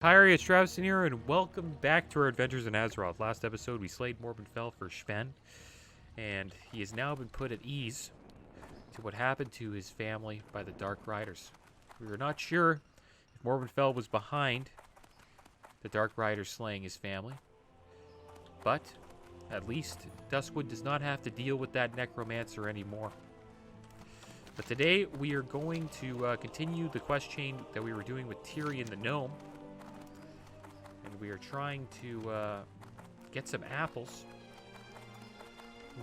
Hi, it's Travis here, and welcome back to our adventures in Azeroth. Last episode, we slayed Morbenfell for Sven, and he has now been put at ease to what happened to his family by the Dark Riders. We were not sure if Morbenfell was behind the Dark Riders slaying his family, but at least Duskwood does not have to deal with that necromancer anymore. But today, we are going to continue the quest chain that we were doing with Tyrion the Gnome. And we are trying to get some apples.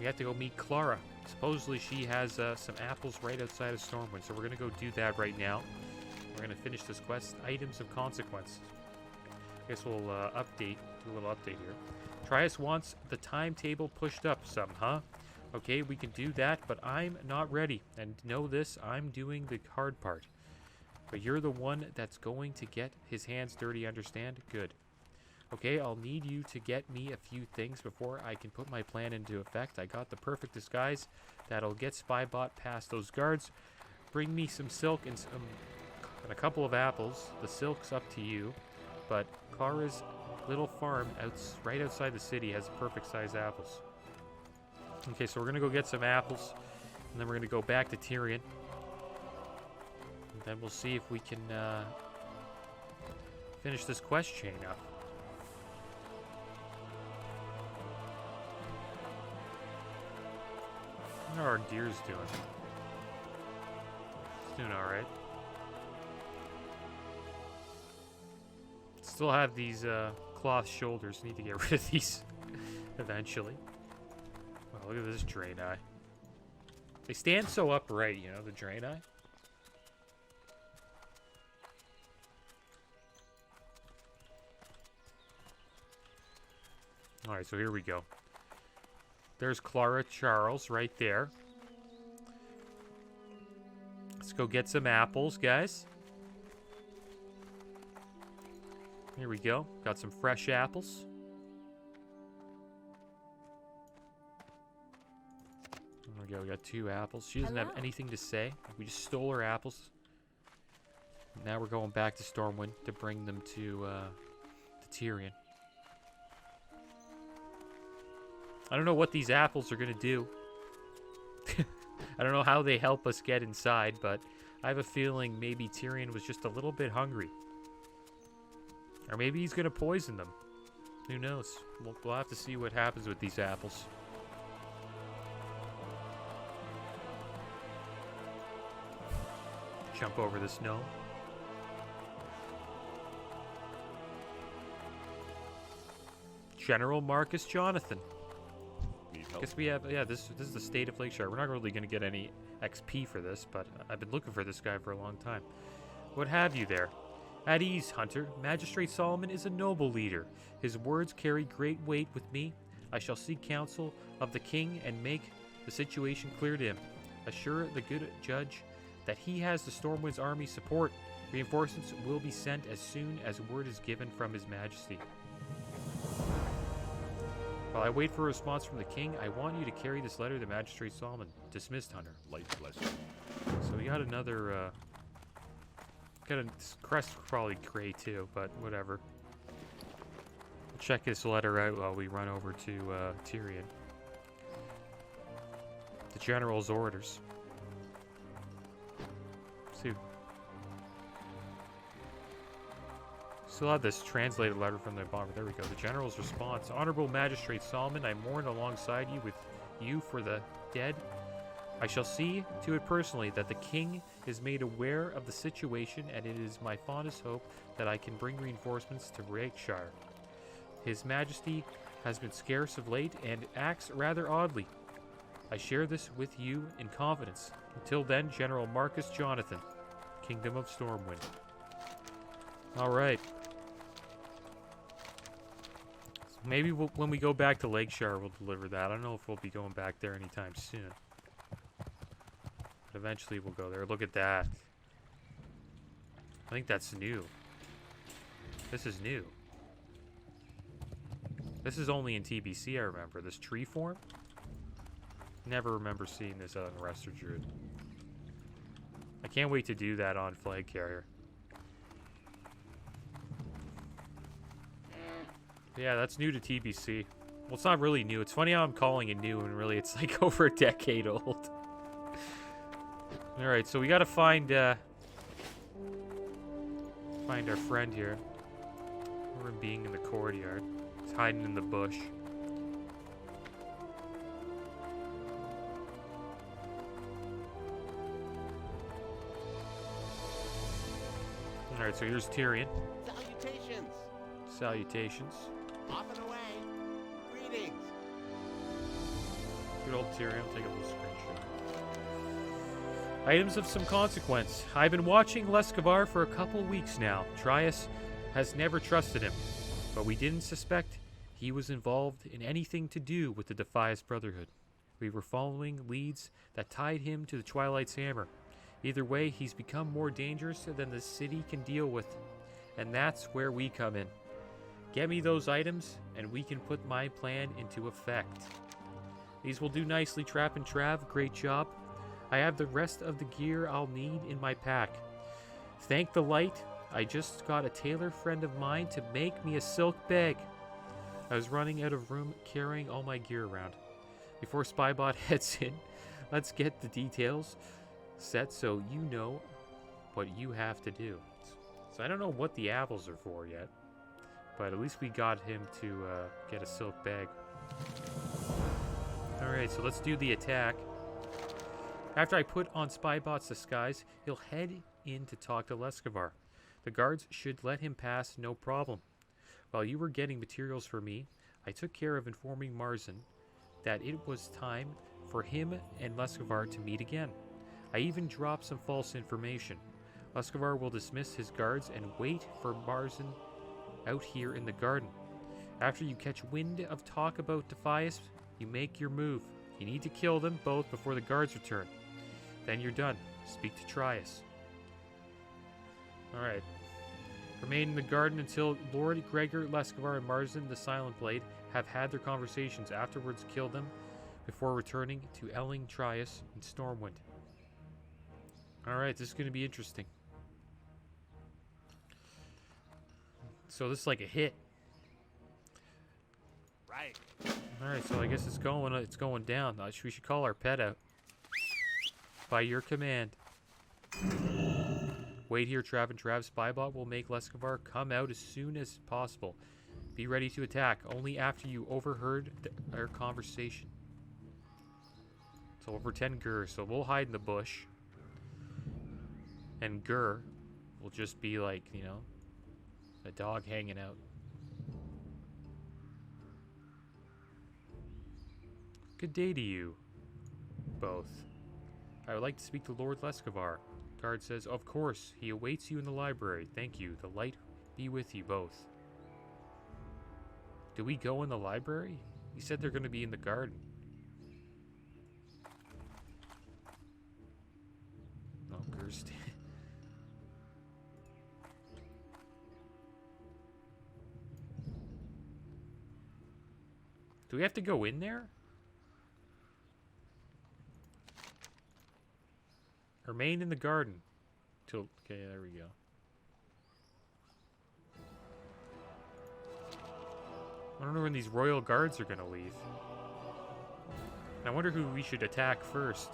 We have to go meet Clara. Supposedly she has some apples right outside of Stormwind, so we're going to go do that right now. We're going to finish this quest, Items of Consequence. I guess we'll do a little update here. Trias wants the timetable pushed up some, huh? Okay, we can do that, but I'm not ready. And know this, I'm doing the hard part. But you're the one that's going to get his hands dirty, understand? Good. Okay, I'll need you to get me a few things before I can put my plan into effect. I got the perfect disguise that'll get Spybot past those guards. Bring me some silk and a couple of apples. The silk's up to you, but Clara's little farm right outside the city has perfect size apples. Okay, so we're gonna go get some apples, and then we're gonna go back to Tyrion. And then we'll see if we can finish this quest chain up. How are our deers doing? It's doing alright. Still have these cloth shoulders. Need to get rid of these eventually. Wow, look at this Draenei. They stand so upright, you know, the Draenei. Alright, so here we go. There's Clara Charles right there. Let's go get some apples, guys. Here we go. Got some fresh apples. There we go. We got 2 apples. She doesn't have anything to say. We just stole her apples. Now we're going back to Stormwind to bring them to Tyrion. I don't know what these apples are going to do. I don't know how they help us get inside, but I have a feeling maybe Tyrion was just a little bit hungry. Or maybe he's going to poison them. Who knows? We'll have to see what happens with these apples. Jump over this gnome. General Marcus Jonathan. I guess we have, yeah, this is the state of Lakeshire. We're not really going to get any XP for this, but I've been looking for this guy for a long time. What have you there? At ease, Hunter. Magistrate Solomon is a noble leader. His words carry great weight with me. I shall seek counsel of the king and make the situation clear to him. Assure the good judge that he has the Stormwind's army support. Reinforcements will be sent as soon as word is given from his majesty. While I wait for a response from the king, I want you to carry this letter to Magistrate Solomon. Dismissed, Hunter. Light bless you. So we got another, got a crest probably gray too, but whatever. We'll check this letter out while we run over to Tyrion. The general's orders. See. Still have this translated letter from the bomber. There we go. The general's response. Honorable Magistrate Solomon, I mourn alongside you with you for the dead. I shall see to it personally that the king is made aware of the situation, and it is my fondest hope that I can bring reinforcements to Rakeshire. His Majesty has been scarce of late and acts rather oddly. I share this with you in confidence. Until then, General Marcus Jonathan, Kingdom of Stormwind. All right. Maybe when we go back to Lakeshire, we'll deliver that. I don't know if we'll be going back there anytime soon. But eventually we'll go there. Look at that. I think that's new. This is new. This is only in TBC, I remember. This tree form? Never remember seeing this on Rester Druid. I can't wait to do that on Flag Carrier. Yeah, that's new to TBC. Well, it's not really new. It's funny how I'm calling it new, and really it's like over a decade old. Alright, so we gotta find our friend here. We're being in the courtyard. He's hiding in the bush. Alright, so here's Tyrion. Salutations! Salutations. Off and away! Greetings! Good old Tyrion. I'll take a little screenshot. Items of some consequence. I've been watching Lescavar for a couple weeks now. Trias has never trusted him, but we didn't suspect he was involved in anything to do with the Defias Brotherhood. We were following leads that tied him to the Twilight's Hammer. Either way, he's become more dangerous than the city can deal with, and that's where we come in. Get me those items, and we can put my plan into effect. These will do nicely, Trap and Trav. Great job. I have the rest of the gear I'll need in my pack. Thank the light. I just got a tailor friend of mine to make me a silk bag. I was running out of room carrying all my gear around. Before Spybot heads in, let's get the details set so you know what you have to do. So I don't know what the apples are for yet, but at least we got him to get a silk bag. Alright, so let's do the attack. After I put on Spybot's disguise, he'll head in to talk to Lescavar. The guards should let him pass no problem. While you were getting materials for me, I took care of informing Marzin that it was time for him and Lescavar to meet again. I even dropped some false information. Lescavar will dismiss his guards and wait for Marzin out here in the garden. After you catch wind of talk about Defias, you make your move. You need to kill them both before the guards return. Then you're done. Speak to Trias. Alright. Remain in the garden until Lord Gregor, Lescavar, and Marzin the Silent Blade have had their conversations. Afterwards, kill them before returning to Elling, Trias, and Stormwind. Alright, this is going to be interesting. So this is like a hit. Right. Alright, so I guess it's going down. We should call our pet out. By your command. Wait here, Trav and Trav. Spybot will make Lescavar come out as soon as possible. Be ready to attack only after you overheard our conversation. So we'll pretend Gur. So we'll hide in the bush. And Gur will just be like, you know, a dog hanging out. Good day to you, both. I would like to speak to Lord Lescavar. Guard says, of course. He awaits you in the library. Thank you. The light be with you both. Do we go in the library? He said they're going to be in the garden. Oh, Gerst. Do we have to go in there? Remain in the garden. Till okay, there we go. I don't know when these royal guards are gonna leave. I wonder who we should attack first.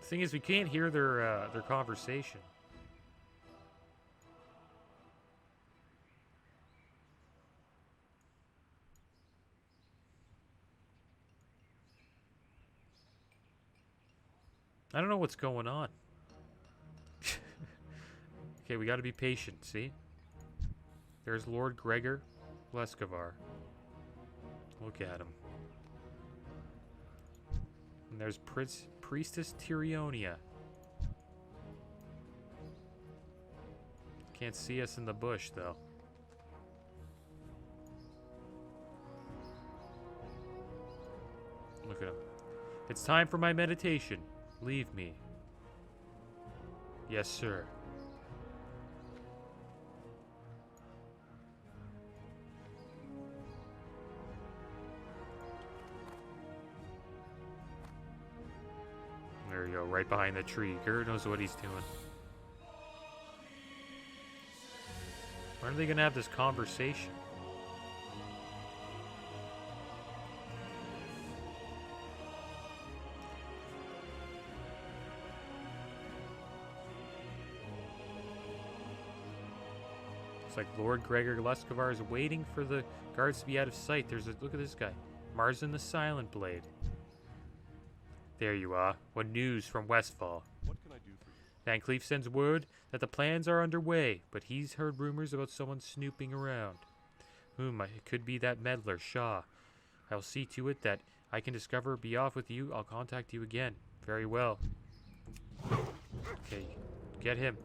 The thing is, we can't hear their conversation. I don't know what's going on. Okay, we gotta be patient, see? There's Lord Gregor Lescavar. Look at him. And there's Priestess Tyrionia. Can't see us in the bush, though. Look at him. It's time for my meditation. Leave me. Yes, sir. we go, right behind the tree. Gert knows what he's doing. When are they gonna have this conversation? It's like Lord Gregor Leskovar is waiting for the guards to be out of sight. Look at this guy. Marzen the Silent Blade. There you are. What news from Westfall? What can I do for you? Van Cleef sends word that the plans are underway, but he's heard rumors about someone snooping around. It could be that meddler, Shaw. I'll see to it that I can discover, be off with you. I'll contact you again. Very well. Okay, get him.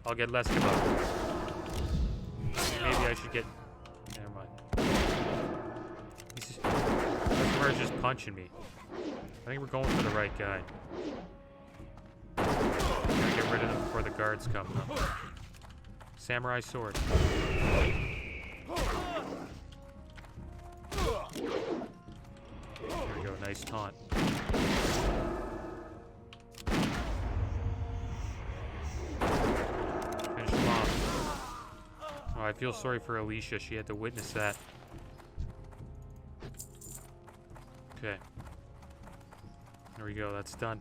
I'll get Leskovar. Maybe I should get... Never mind. Leskovar's just punching me. I think we're going for the right guy. Gotta get rid of them before the guards come. Samurai sword. There we go, nice taunt. Finish him off. Oh, I feel sorry for Alicia. She had to witness that. Okay. There we go, that's done.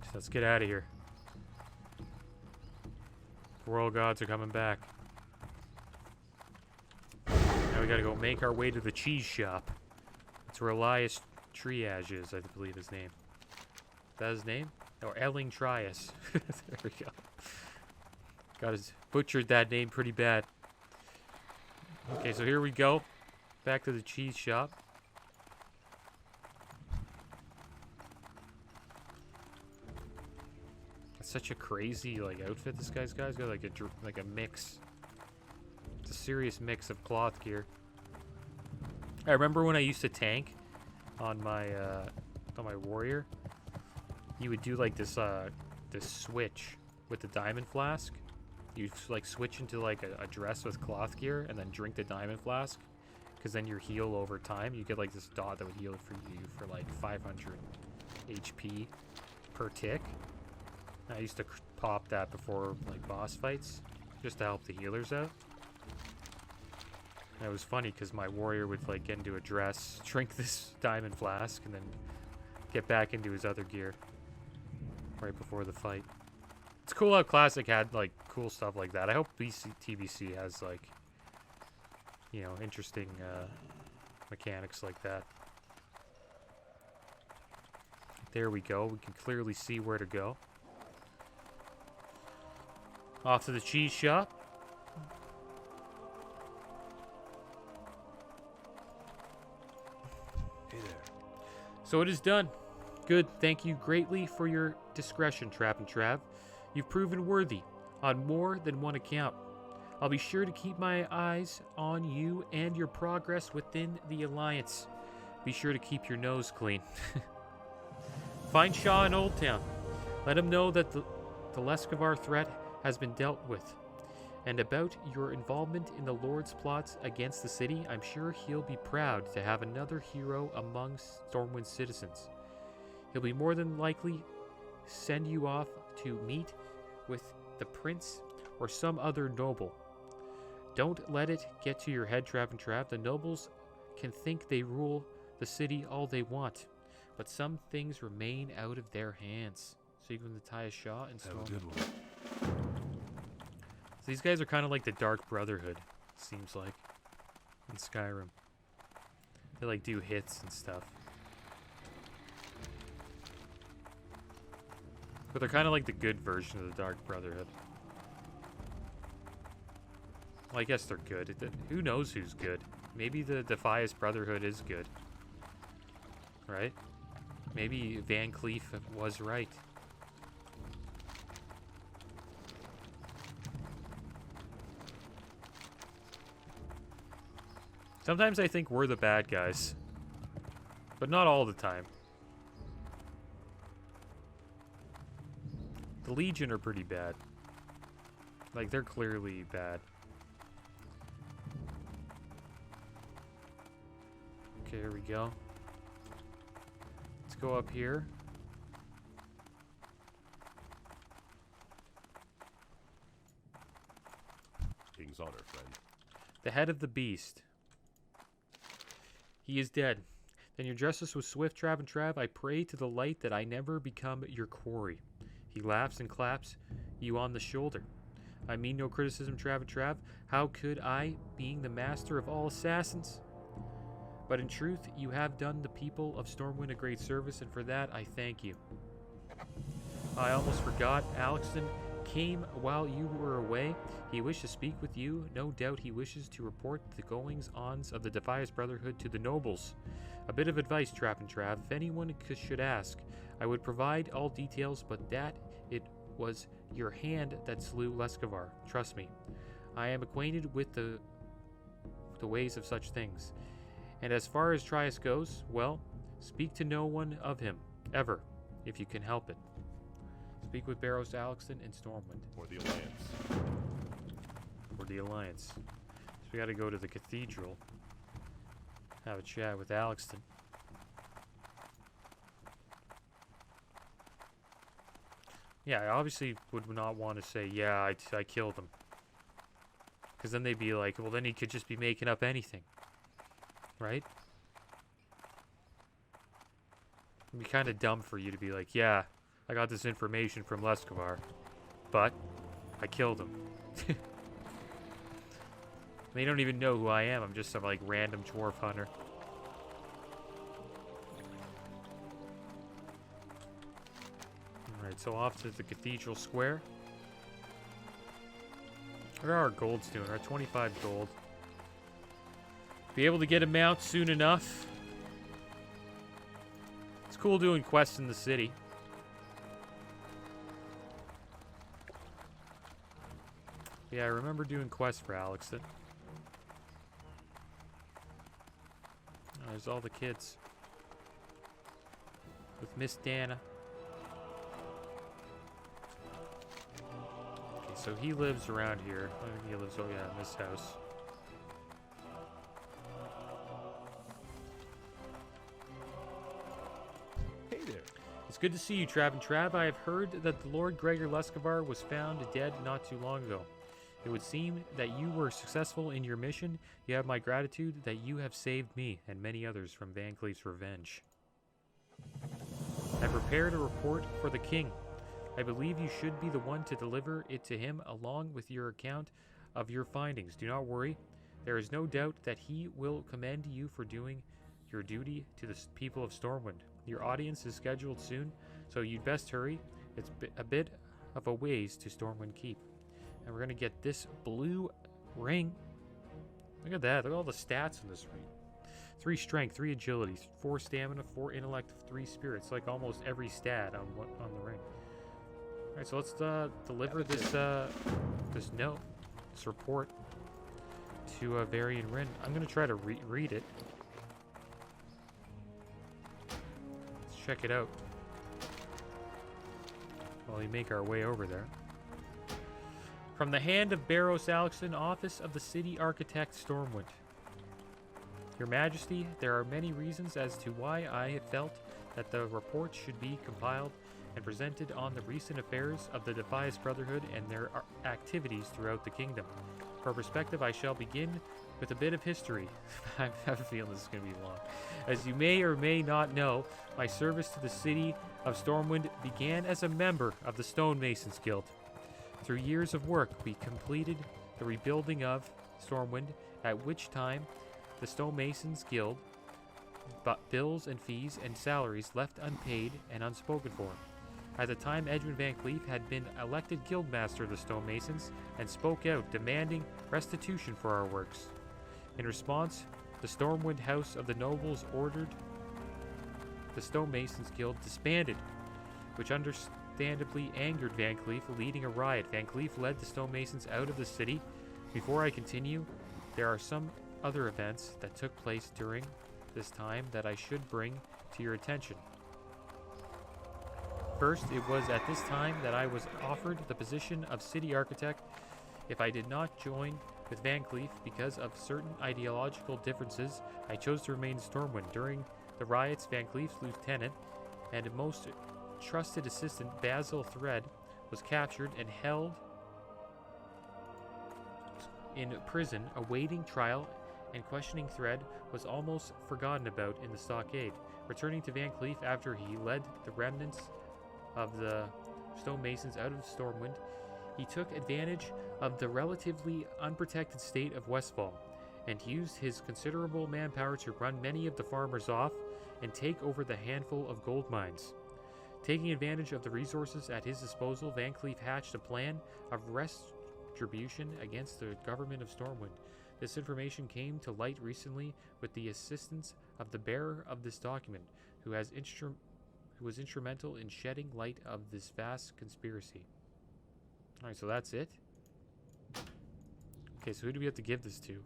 So let's get out of here. Royal gods are coming back. Now we gotta go make our way to the cheese shop. That's where Elias Triage is, I believe his name. Is that his name? Or Elling Trias. There we go. Butchered that name pretty bad. Okay, so here we go. Back to the cheese shop. Such a crazy outfit this guy's got. He's got like a mix. It's a serious mix of cloth gear. I remember when I used to tank on my warrior. You would do like this switch with the diamond flask. You switch into a dress with cloth gear and then drink the diamond flask, because then your heal over time. You get this dot that would heal for you for 500 HP per tick. I used to pop that before boss fights, just to help the healers out. And it was funny because my warrior would get into a dress, drink this diamond flask, and then get back into his other gear right before the fight. It's cool how Classic had cool stuff like that. I hope TBC has interesting mechanics like that. There we go. We can clearly see where to go. Off to the cheese shop. Hey there. So it is done. Good. Thank you greatly for your discretion, Trap and Trav. You've proven worthy on more than one account. I'll be sure to keep my eyes on you and your progress within the Alliance. Be sure to keep your nose clean. Find Shaw in Old Town. Let him know that the Leskovar threat has been dealt with. And about your involvement in the Lord's plots against the city, I'm sure he'll be proud to have another hero among Stormwind's citizens. He'll be more than likely send you off to meet with the prince or some other noble. Don't let it get to your head, Trav and Trav. The nobles can think they rule the city all they want, but some things remain out of their hands. So you can tie a Shaw and Have a good one. So these guys are kind of like the Dark Brotherhood, seems like, in Skyrim. They do hits and stuff. But they're kind of like the good version of the Dark Brotherhood. Well, I guess they're good. Who knows who's good? Maybe the Defias Brotherhood is good. Right? Maybe Van Cleef was right. Sometimes I think we're the bad guys. But not all the time. The Legion are pretty bad. They're clearly bad. Okay, here we go. Let's go up here. King's honor, friend. The head of the beast. He is dead. Then your justice was swift, Trav and Trav. I pray to the light that I never become your quarry. He laughs and claps you on the shoulder. I mean no criticism, Trav and Trav. How could I, being the master of all assassins? But in truth, you have done the people of Stormwind a great service, and for that I thank you. I almost forgot. Alexton came while you were away. He wished to speak with you. No doubt he wishes to report the goings-ons of the defias Brotherhood to the nobles. A bit of advice, Trav and Trav. If anyone should ask, I would provide all details, but that it was your hand that slew Leskovar. Trust me. I am acquainted with the ways of such things. And as far as Trias goes, well, speak to no one of him, ever, if you can help it. Speak with Barrows Alexton in Stormwind. For the Alliance. For the Alliance. So we gotta go to the cathedral. Have a chat with Alexton. Yeah, I obviously would not want to say, yeah, I killed him. Because then they'd be like, well, then he could just be making up anything. Right? It'd be kind of dumb for you to be like, yeah, I got this information from Leskovar, but I killed him. They don't even know who I am. I'm just some like random Dwarf Hunter. Alright, so off to the Cathedral Square. What are our golds doing? Our 25 gold. Be able to get a mount soon enough. It's cool doing quests in the city. Yeah, I remember doing quests for Alexton. Oh, there's all the kids. With Miss Dana. Okay, so he lives around here. I think he lives, oh yeah, in this house. Hey there. It's good to see you, Trav and Trav. I have heard that the Lord Gregor Leskovar was found dead not too long ago. It would seem that you were successful in your mission. You have my gratitude that you have saved me and many others from Van Cleef's revenge. I prepared a report for the king. I believe you should be the one to deliver it to him along with your account of your findings. Do not worry. There is no doubt that he will commend you for doing your duty to the people of Stormwind. Your audience is scheduled soon, so you'd best hurry. It's a bit of a ways to Stormwind Keep. And we're going to get this blue ring. Look at that. Look at all the stats in this ring. 3 strength, 3 agility, 4 stamina, 4 intellect, 3 spirits. Like almost every stat on the ring. Alright, so let's deliver this this note, this report to Varian Rin. I'm going to try to read it. Let's check it out while we make our way over there. From the hand of Barrows Alexton, office of the city architect Stormwind. Your Majesty, there are many reasons as to why I have felt that the report should be compiled and presented on the recent affairs of the defias Brotherhood and their activities throughout the kingdom. For perspective, I shall begin with a bit of history. I have a feeling this is going to be long. As you may or may not know, my service to the city of Stormwind began as a member of the Stonemasons Guild. Through years of work, we completed the rebuilding of Stormwind, at which time the Stonemasons Guild bills and fees and salaries left unpaid and unspoken for. At the time, Edmund Van Cleef had been elected Guildmaster of the Stonemasons and spoke out, demanding restitution for our works. In response, the Stormwind House of the Nobles ordered the Stonemasons Guild disbanded, which understandably angered Van Cleef, leading a riot. Van Cleef led the Stonemasons out of the city. Before I continue, there are some other events that took place during this time that I should bring to your attention. First, it was at this time that I was offered the position of city architect. If I did not join with Van Cleef because of certain ideological differences, I chose to remain in Stormwind. During the riots, Van Cleef's lieutenant, and most trusted assistant Basil Thread was captured and held in prison awaiting trial, and questioning Thread was almost forgotten about in the stockade. Returning to Van Cleef after he led the remnants of the stonemasons out of Stormwind, he took advantage of the relatively unprotected state of Westfall and used his considerable manpower to run many of the farmers off and take over the handful of gold mines. Taking advantage of the resources at his disposal, Van Cleef hatched a plan of retribution against the government of Stormwind. This information came to light recently with the assistance of the bearer of this document, who was instrumental in shedding light of this vast conspiracy. Alright, so that's it. Okay, so who do we have to give this to?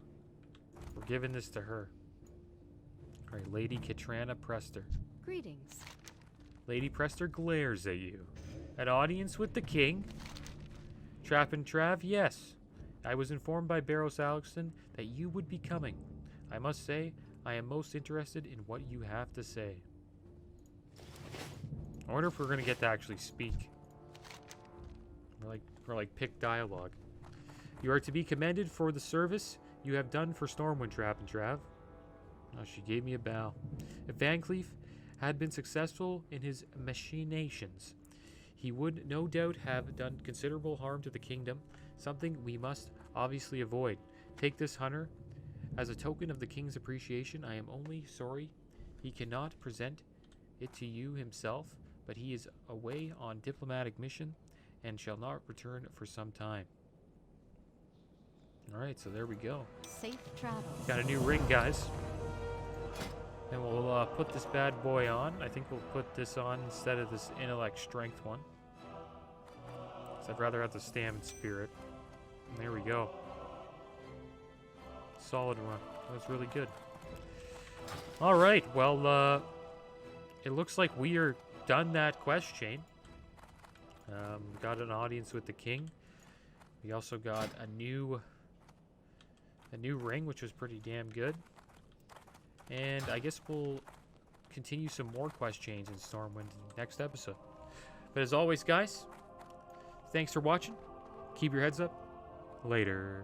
We're giving this to her. Alright, Lady Katrana Prester. Greetings. Lady Prester glares at you. An audience with the king? Trap and Trav, yes. I was informed by Barrows Alexton that you would be coming. I must say, I am most interested in what you have to say. I wonder if we're going to get to actually speak. Or like pick dialogue. You are to be commended for the service you have done for Stormwind, Trap and Trav. Oh, she gave me a bow. If Van Cleef had been successful in his machinations, he would no doubt have done considerable harm to the kingdom, something we must obviously avoid. Take this, Hunter. As a token of the king's appreciation, I am only sorry he cannot present it to you himself, but he is away on diplomatic mission and shall not return for some time. Alright, so there we go. Safe travels. Got a new ring, guys. And we'll put this bad boy on. I think we'll put this on instead of this intellect strength one. So I'd rather have the stam and spirit. And there we go. Solid run. That was really good. Alright, well, it looks like we are done that quest chain. Got an audience with the king. We also got a new ring, which was pretty damn good. And I guess we'll continue some more quest chains in Stormwind in the next episode. But as always, guys, thanks for watching. Keep your heads up. Later.